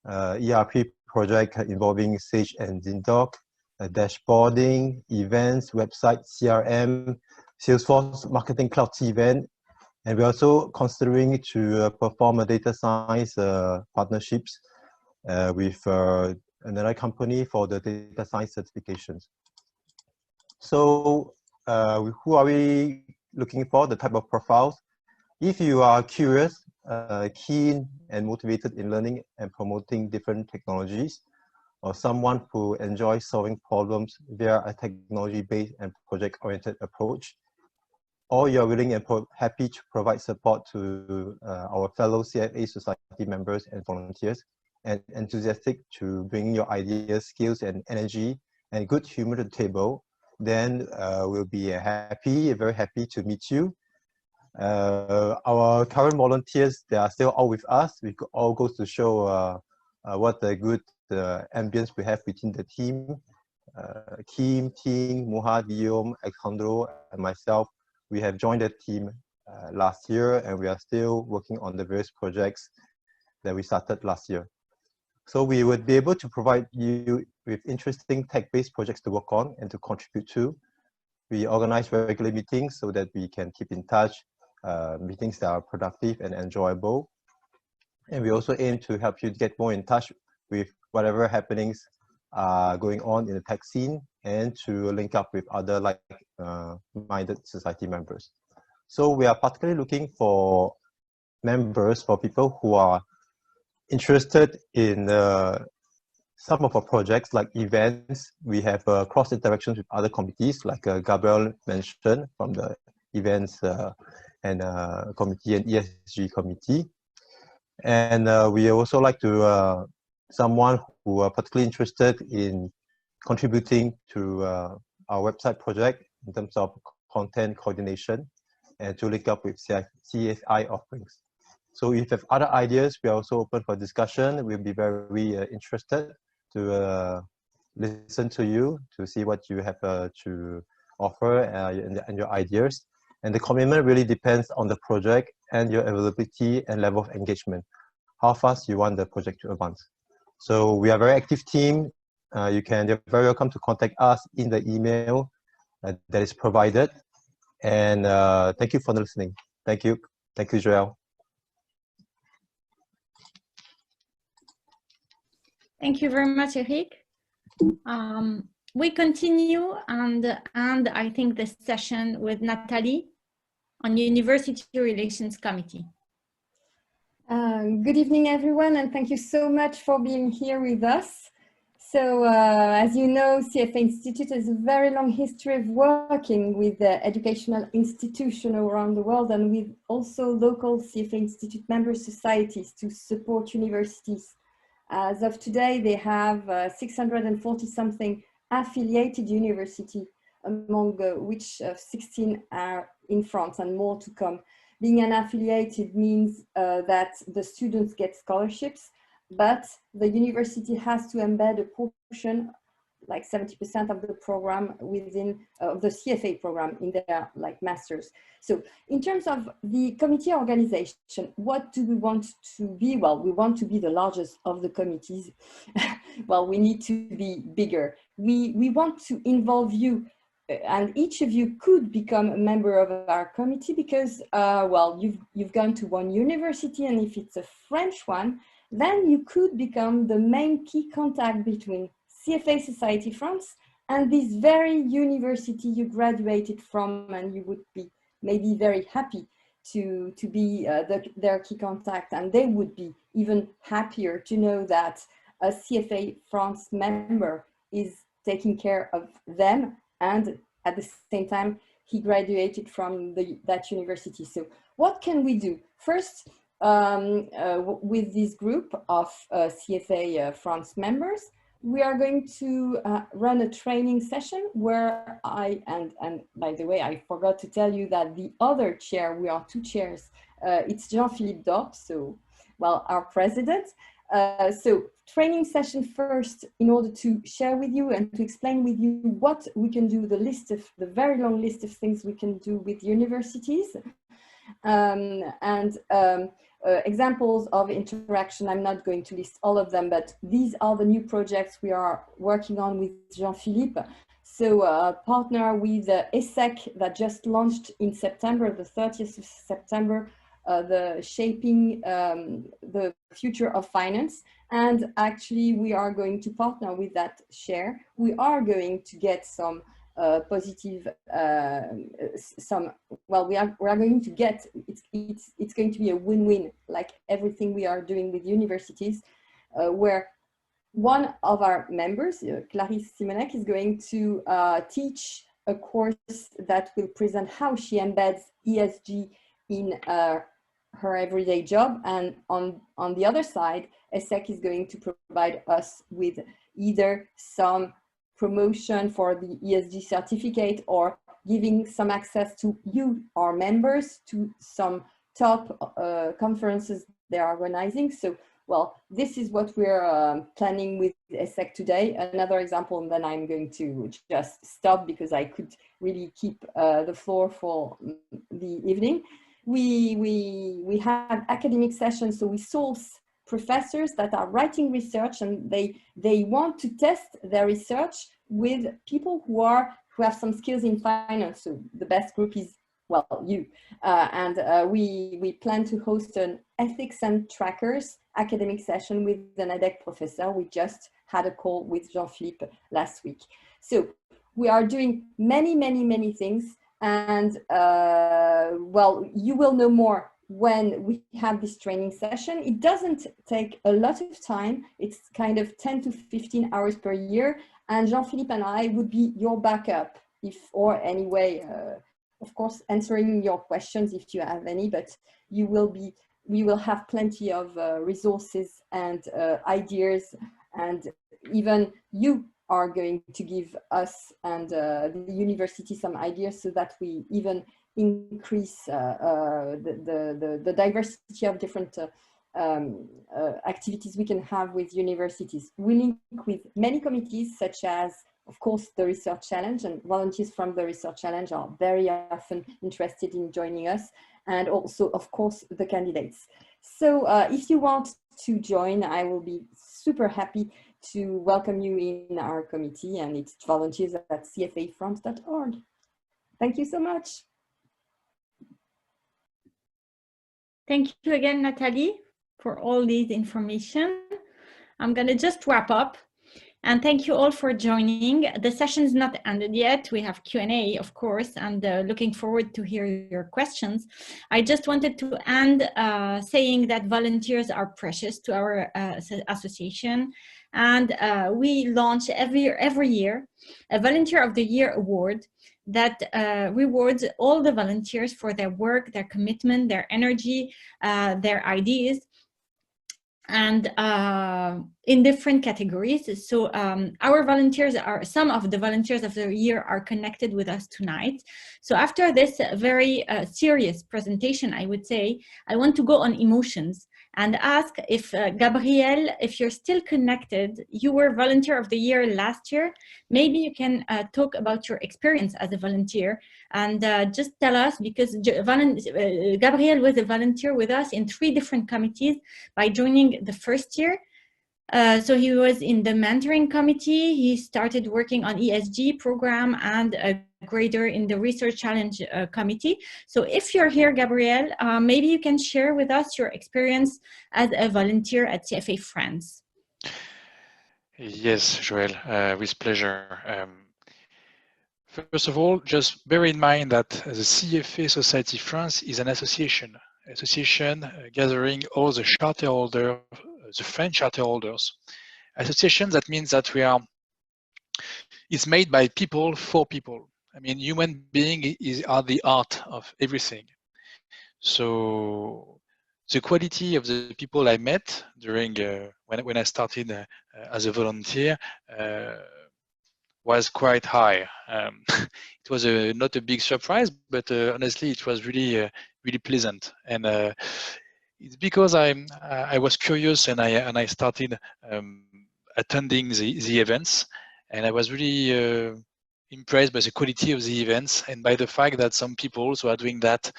ERP project involving Sage and Zindoc, dashboarding, events, website, CRM, Salesforce Marketing Cloud event. And we're also considering to perform a data science partnerships with another company for the data science certifications. So who are we looking for, the type of profiles? If you are curious, keen and motivated in learning and promoting different technologies, or someone who enjoys solving problems via a technology-based and project-oriented approach, or you're willing and happy to provide support to our fellow CFA Society members and volunteers, and enthusiastic to bring your ideas, skills, and energy and good humor to the table, then we'll be very happy to meet you. Our current volunteers, they are still all with us. We all goes to show what the good ambience we have within the team. Kim, Thien, Muha, Guillaume, Alejandro, and myself, we have joined the team last year, and we are still working on the various projects that we started last year. So we would be able to provide you with interesting tech-based projects to work on and to contribute to. We organize regular meetings so that we can keep in touch, meetings that are productive and enjoyable. And we also aim to help you get more in touch with whatever happenings are going on in the tech scene and to link up with other like-minded society members. So we are particularly looking for members, for people who are interested in some of our projects like events. We have cross interactions with other committees like Gabriel mentioned from the events and committee and ESG committee. And we also like to someone who are particularly interested in contributing to our website project in terms of content coordination and to link up with CSI offerings. So if you have other ideas, we are also open for discussion. We'll be very interested to listen to you, to see what you have to offer and your ideas. And the commitment really depends on the project and your availability and level of engagement, how fast you want the project to advance. So we are a very active team. You're very welcome to contact us in the email that is provided. And thank you for listening. Thank you. Thank you, Joelle. Thank you very much, Eric. We continue and I think this session with Nathalie on University Relations Committee. Good evening, everyone, and thank you so much for being here with us. So, as you know, CFA Institute has a very long history of working with educational institutions around the world and with also local CFA Institute member societies to support universities. As of today, they have 640-something affiliated universities, among which 16 are in France and more to come. Being an affiliated means that the students get scholarships, but the university has to embed a portion, like 70% of the program within the CFA program in their masters. So in terms of the committee organization, what do we want to be? Well, we want to be the largest of the committees. Well, we need to be bigger. We want to involve you, and each of you could become a member of our committee because, well, you've gone to one university, and if it's a French one, then you could become the main key contact between CFA Society France and this very university you graduated from, and you would be maybe very happy to be their key contact, and they would be even happier to know that a CFA France member is taking care of them, and at the same time he graduated from that university. So what can we do? First, with this group of CFA France members, we are going to run a training session where and by the way, I forgot to tell you that the other chair, we are two chairs, it's Jean-Philippe Dort, so, well, our president. So training session first in order to share with you and to explain with you what we can do, the very long list of things we can do with universities. Examples of interaction, I'm not going to list all of them, but these are the new projects we are working on with Jean-Philippe. So partner with ESSEC that just launched in September, the 30th of September, the Shaping the Future of Finance. And actually we are going to partner with that share. We are going to get some positive, well, we are going to get, it's going to be a win-win, like everything we are doing with universities, where one of our members, Clarisse Simonek, is going to teach a course that will present how she embeds ESG in her everyday job. And on the other side, ESSEC is going to provide us with either some promotion for the ESG certificate or giving some access to you, our members, to some top conferences they are organizing. So, well, this is what we're planning with ESSEC today. Another example, and then I'm going to just stop because I could really keep the floor for the evening. We have academic sessions, so we source professors that are writing research, and they want to test their research with people who have some skills in finance. So the best group is, well, you. We plan to host an ethics and trackers academic session with an EDEC professor. We just had a call with Jean-Philippe last week. So we are doing many things, and well, you will know more when we have this training session. It doesn't take a lot of time. It's kind of 10 to 15 hours per year, and Jean-Philippe and I would be your backup or anyway, of course, answering your questions if you have any, but we will have plenty of resources and ideas, and even you are going to give us and the university some ideas so that we even increase the diversity of different activities we can have with universities. We link with many committees, such as, of course, the Research Challenge, and volunteers from the Research Challenge are very often interested in joining us, and also, of course, the candidates. So if you want to join, I will be super happy to welcome you in our committee, and it's volunteers@cfafrance.org. Thank you so much. Thank you again, Nathalie, for all these information. I'm going to just wrap up. And thank you all for joining. The session is not ended yet. We have Q&A, of course, and looking forward to hear your questions. I just wanted to end saying that volunteers are precious to our association. And we launch every year a Volunteer of the Year award that rewards all the volunteers for their work, their commitment, their energy, their ideas, and in different categories. So our volunteers some of the volunteers of the year are connected with us tonight. So after this very serious presentation, I would say, I want to go on emotions and ask if Gabriel, if you're still connected, you were volunteer of the year last year, maybe you can talk about your experience as a volunteer, and just tell us, because Gabriel was a volunteer with us in 3 different committees by joining the first year. So he was in the mentoring committee, he started working on ESG program, and a grader in the research challenge committee. So if you're here, Gabriel, maybe you can share with us your experience as a volunteer at CFA France. Yes, Joelle, with pleasure. First of all, just bear in mind that the CFA Society France is an association gathering all the charter holders, the French charter holders. Association, that means that it's made by people for people. I mean, human beings are the heart of everything. So the quality of the people I met during when I started as a volunteer was quite high. It was not a big surprise, but honestly, it was really pleasant. And it's because I was curious, and I started attending the events, and I was really impressed by the quality of the events and by the fact that some people also are doing that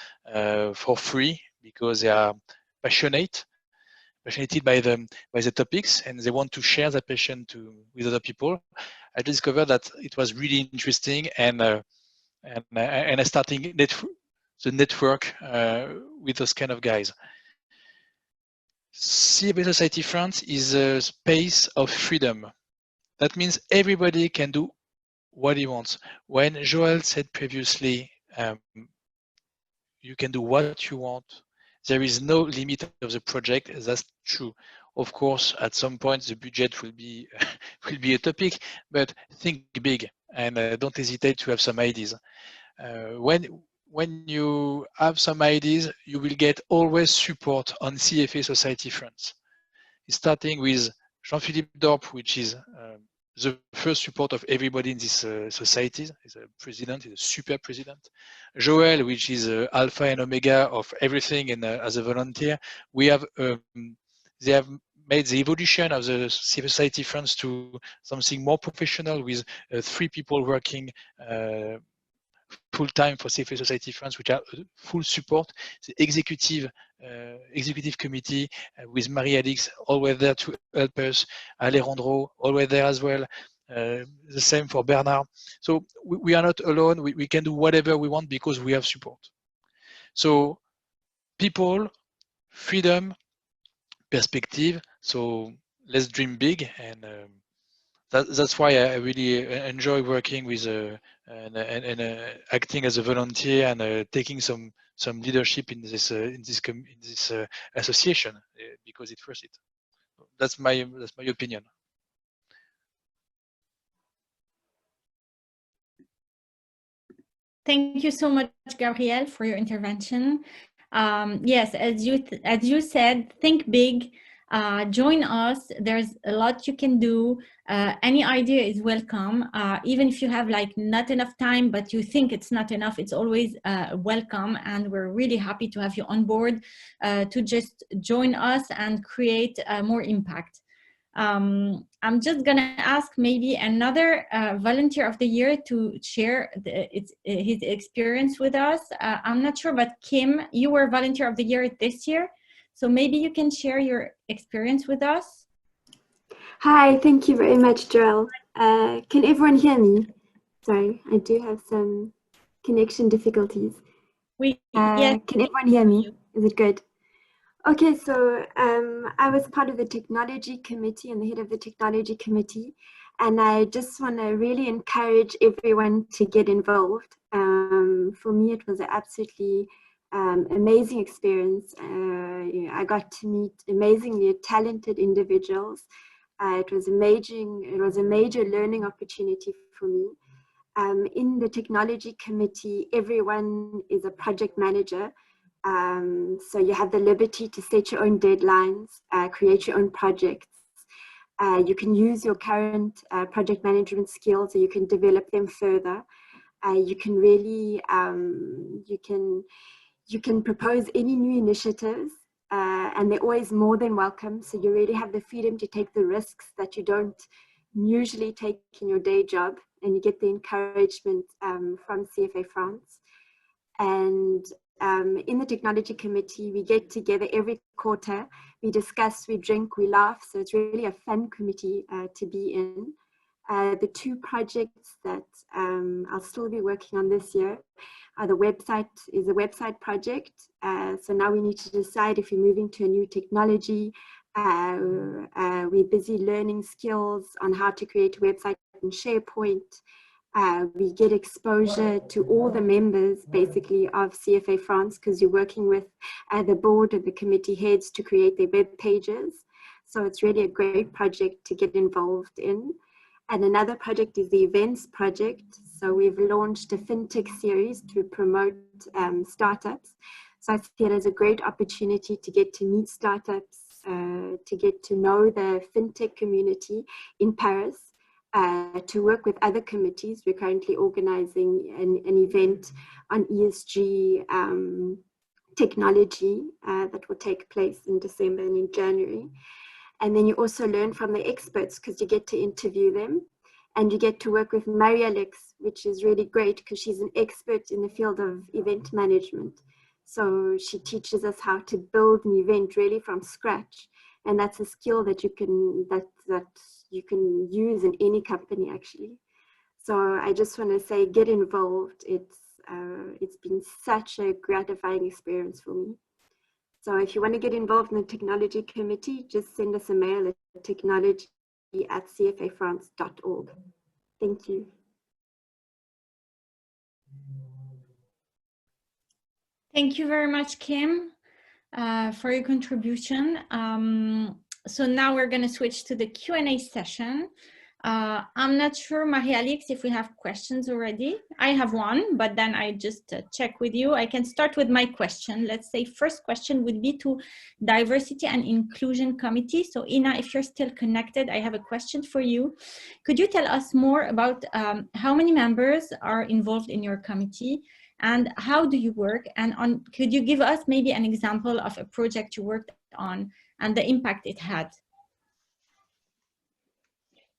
for free because they are passionate by the topics, and they want to share that passion with other people. I discovered that it was really interesting, and I started the network with those kind of guys. CFA Society France is a space of freedom. That means everybody can do what he wants. When Joelle said previously, you can do what you want. There is no limit of the project. That's true. Of course, at some point, the budget will be a topic, but think big and don't hesitate to have some ideas. When you have some ideas, you will get always support on CFA Society France. Starting with Jean-Philippe Dorp, which is the first support of everybody in this society. He's a president, he's a super president. Joelle, which is alpha and omega of everything, and as a volunteer, they have made the evolution of the CFA Society France to something more professional with 3 people working full-time for CFA Society France, which are full support. The executive committee with Marie-Alix always there to help us, Alejandro always there as well, the same for Bernard. So we are not alone, we can do whatever we want because we have support. So people, freedom, perspective, so let's dream big, and that's why I really enjoy working with and acting as a volunteer and taking some leadership in this association because it's worth it. That's my opinion. Thank you so much, Gabriel, for your intervention. Yes, as you said, think big. Join us. There's a lot you can do. Any idea is welcome. Even if you have like not enough time, but you think it's not enough, it's always welcome. And we're really happy to have you on board to just join us and create more impact. I'm just gonna ask maybe another volunteer of the year to share his experience with us. I'm not sure, but Kim, you were volunteer of the year this year. So maybe you can share your experience with us. Hi, thank you very much, Joelle. Can everyone hear me? Sorry, I do have some connection difficulties. Yes. Can everyone hear me? Is it good? Okay, so I was part of the technology committee and the head of the technology committee, and I just want to really encourage everyone to get involved. For me, it was an absolutely amazing experience. I got to meet amazingly talented individuals. It was a major learning opportunity for me. In the technology committee, everyone is a project manager. So you have the liberty to set your own deadlines, create your own projects. You can use your current project management skills, or you can develop them further. You can really, you can propose any new initiatives, and they're always more than welcome. So you really have the freedom to take the risks that you don't usually take in your day job, and you get the encouragement from CFA France. And in the technology committee, we get together every quarter, we discuss, we drink, we laugh. So it's really a fun committee to be in. The 2 projects that I'll still be working on this year are the website project. So now we need to decide if we're moving to a new technology. We're busy learning skills on how to create a website in SharePoint. We get exposure to all the members basically of CFA France, because you're working with the board and the committee heads to create their web pages. So it's really a great project to get involved in. And another project is the events project. So we've launched a fintech series to promote startups. So I see it as a great opportunity to get to meet startups, to get to know the fintech community in Paris. To work with other committees. We're currently organizing an event on ESG technology that will take place in December and in January. And then you also learn from the experts, because you get to interview them, and you get to work with Marie-Alix, which is really great because she's an expert in the field of event management. So she teaches us how to build an event really from scratch. And that's a skill that you can you can use in any company actually. So I just want to say, get involved. It's been such a gratifying experience for me. So if you want to get involved in the technology committee, just send us a mail at technology@cfafrance.org. Thank you. Thank you very much, Kim, for your contribution. So now we're going to switch to the Q&A session. I'm not sure, Marie-Alix, if we have questions already. I have one, but then I just check with you. I can start with my question. Let's say first question would be to Diversity and Inclusion Committee. So Ina, if you're still connected, I have a question for you. Could you tell us more about how many members are involved in your committee? And how do you work? And could you give us maybe an example of a project you worked on and the impact it had?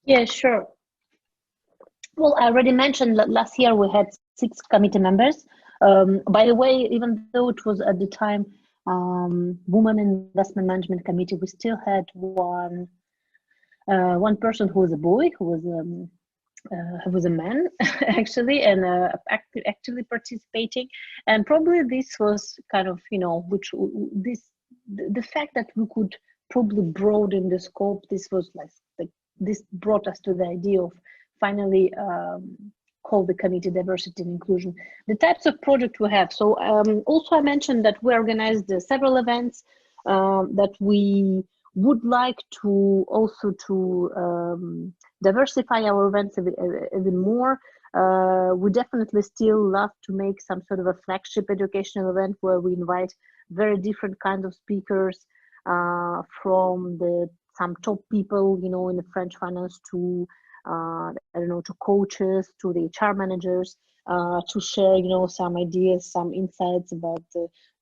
Yeah, sure. Well, I already mentioned that last year we had 6 committee members. By the way, even though it was at the time Women Investment Management Committee, we still had one person who was a boy, who was a man actually, and actively participating. And probably this was kind of, you know, the fact that we could probably broaden the scope. This was like this brought us to the idea of finally call the committee Diversity and Inclusion. The types of project we have. So also I mentioned that we organized several events that we would like to also to diversify our events even more. We definitely still love to make some sort of a flagship educational event where we invite very different kinds of speakers from some top people, you know, in the French finance to I don't know, to coaches, to the HR managers, to share, you know, some ideas, some insights about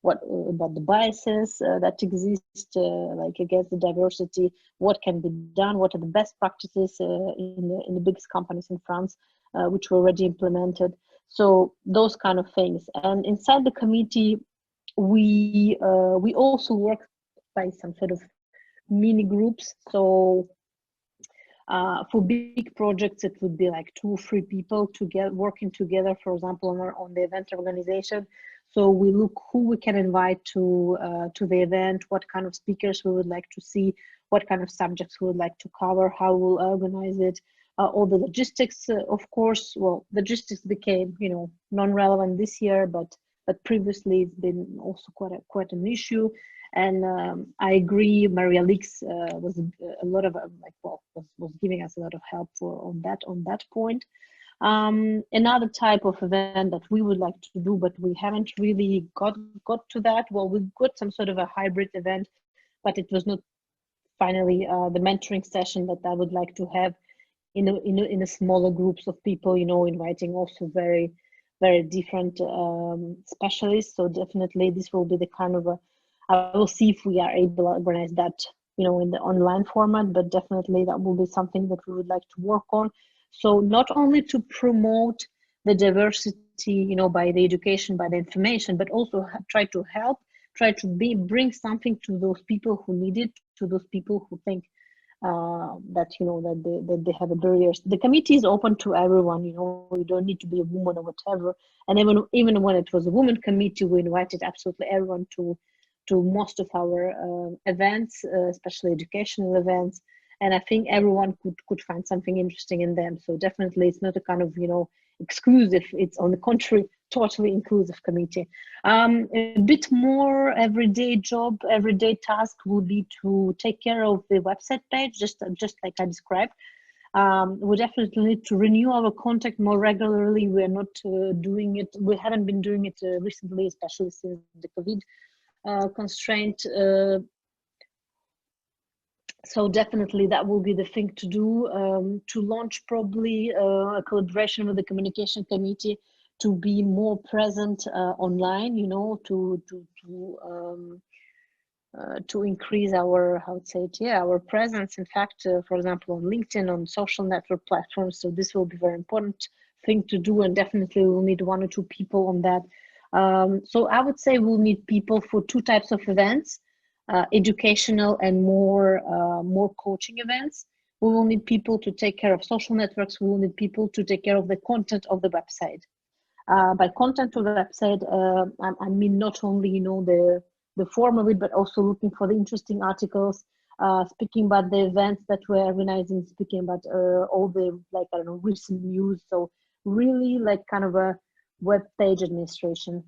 about the biases that exist, like against the diversity, what can be done, what are the best practices in the biggest companies in France, which were already implemented. So those kind of things. And inside the committee, we also work by some sort of mini groups. So for big projects, it would be like 2 or 3 people working together, for example, on the event organization. So we look who we can invite to the event, what kind of speakers we would like to see, what kind of subjects we would like to cover, how we'll organize it, all the logistics, of course. Well, logistics became, you know, non-relevant this year, but previously it's been also quite an issue. And I agree, Maria Lix was a lot of was giving us a lot of help on that point. Another type of event that we would like to do, but we haven't really got to that. Well, we got some sort of a hybrid event, but it was not finally the mentoring session that I would like to have in a smaller groups of people, you know, inviting also very, very different specialists. So definitely this will be the kind of I will see if we are able to organize that, you know, in the online format, but definitely that will be something that we would like to work on. So not only to promote the diversity, you know, by the education, by the information, but also try to help, bring something to those people who need it, to those people who think that, you know, that they have a barriers. The committee is open to everyone, you know, you don't need to be a woman or whatever. And even when it was a women committee, we invited absolutely everyone to most of our events, especially educational events. And I think everyone could find something interesting in them. So definitely it's not a kind of, you know, exclusive, it's on the contrary, totally inclusive committee. A bit more everyday job, everyday task would be to take care of the website page, just like I described. We definitely need to renew our contact more regularly. We're not doing it, we haven't been doing it recently, especially since the COVID constraint. So definitely that will be the thing to do, to launch probably a collaboration with the communication committee to be more present online, you know, to increase our, how to say it, yeah, our presence. In fact, for example, on LinkedIn, on social network platforms. So this will be very important thing to do, and definitely we'll need 1 or 2 people on that. So I would say we'll need people for 2 types of events, educational and more coaching events. We will need people to take care of social networks. We will need people to take care of the content of the website. By content of the website, I mean not only, you know, the form of it, but also looking for the interesting articles, speaking about the events that we're organizing, speaking about all the, like, I don't know, recent news. So really like kind of a web page administration.